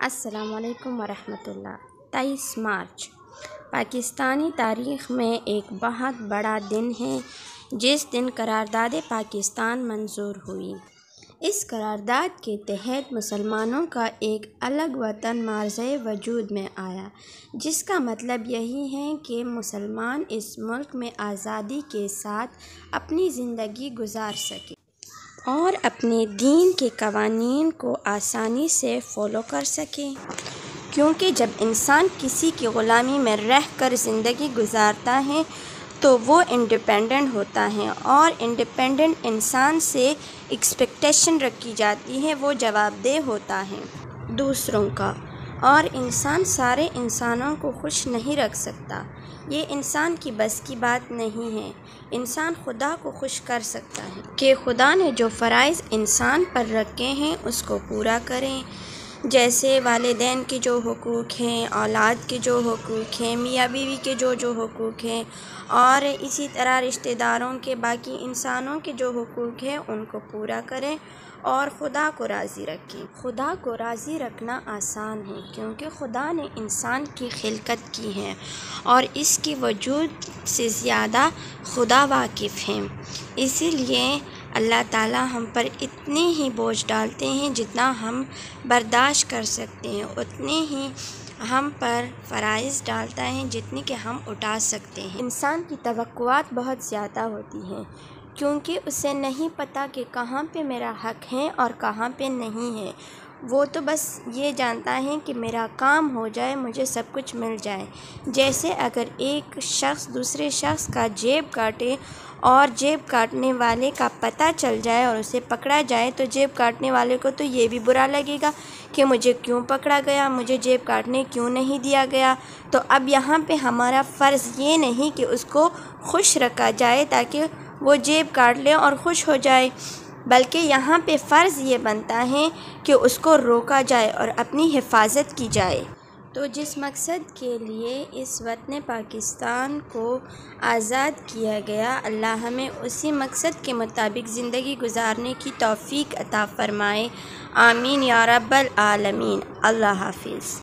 السلام علیکم ورحمۃ اللہ۔ 23 مارچ پاکستانی تاریخ میں ایک بہت بڑا دن ہے جس دن قرارداد پاکستان منظور ہوئی۔ اس قرارداد کے تحت مسلمانوں کا ایک الگ وطن معرضِ وجود میں آیا، جس کا مطلب یہی ہے کہ مسلمان اس ملک میں آزادی کے ساتھ اپنی زندگی گزار سکیں اور اپنے دین کے قوانین کو آسانی سے فالو کر سکیں، کیونکہ جب انسان کسی کی غلامی میں رہ کر زندگی گزارتا ہے تو وہ انڈیپینڈنٹ ہوتا ہے، اور انڈیپینڈنٹ انسان سے ایکسپیکٹیشن رکھی جاتی ہے، وہ جواب دہ ہوتا ہے دوسروں کا، اور انسان سارے انسانوں کو خوش نہیں رکھ سکتا۔ یہ انسان کی بس کی بات نہیں ہے۔ انسان خدا کو خوش کر سکتا ہے کہ خدا نے جو فرائض انسان پر رکھے ہیں اس کو پورا کریں، جیسے والدین کے جو حقوق ہیں، اولاد کے جو حقوق ہیں، میاں بیوی کے جو حقوق ہیں، اور اسی طرح رشتہ داروں کے، باقی انسانوں کے جو حقوق ہیں ان کو پورا کریں اور خدا کو راضی رکھیں۔ خدا کو راضی رکھنا آسان ہے، کیونکہ خدا نے انسان کی خلقت کی ہے اور اس کی وجود سے زیادہ خدا واقف ہیں۔ اسی لیے اللہ تعالیٰ ہم پر اتنے ہی بوجھ ڈالتے ہیں جتنا ہم برداشت کر سکتے ہیں، اتنے ہی ہم پر فرائض ڈالتا ہے جتنی کہ ہم اٹھا سکتے ہیں۔ انسان کی توقعات بہت زیادہ ہوتی ہیں، کیونکہ اسے نہیں پتہ کہ کہاں پہ میرا حق ہے اور کہاں پہ نہیں ہے۔ وہ تو بس یہ جانتا ہے کہ میرا کام ہو جائے، مجھے سب کچھ مل جائے۔ جیسے اگر ایک شخص دوسرے شخص کا جیب کاٹے اور جیب کاٹنے والے کا پتہ چل جائے اور اسے پکڑا جائے تو جیب کاٹنے والے کو تو یہ بھی برا لگے گا کہ مجھے کیوں پکڑا گیا، مجھے جیب کاٹنے کیوں نہیں دیا گیا۔ تو اب یہاں پہ ہمارا فرض یہ نہیں کہ اس کو خوش رکھا جائے تاکہ وہ جیب کاٹ لے اور خوش ہو جائے، بلکہ یہاں پہ فرض یہ بنتا ہے کہ اس کو روکا جائے اور اپنی حفاظت کی جائے۔ تو جس مقصد کے لیے اس وطن پاکستان کو آزاد کیا گیا، اللہ ہمیں اسی مقصد کے مطابق زندگی گزارنے کی توفیق عطا فرمائے۔ آمین یا رب العالمین۔ اللہ حافظ۔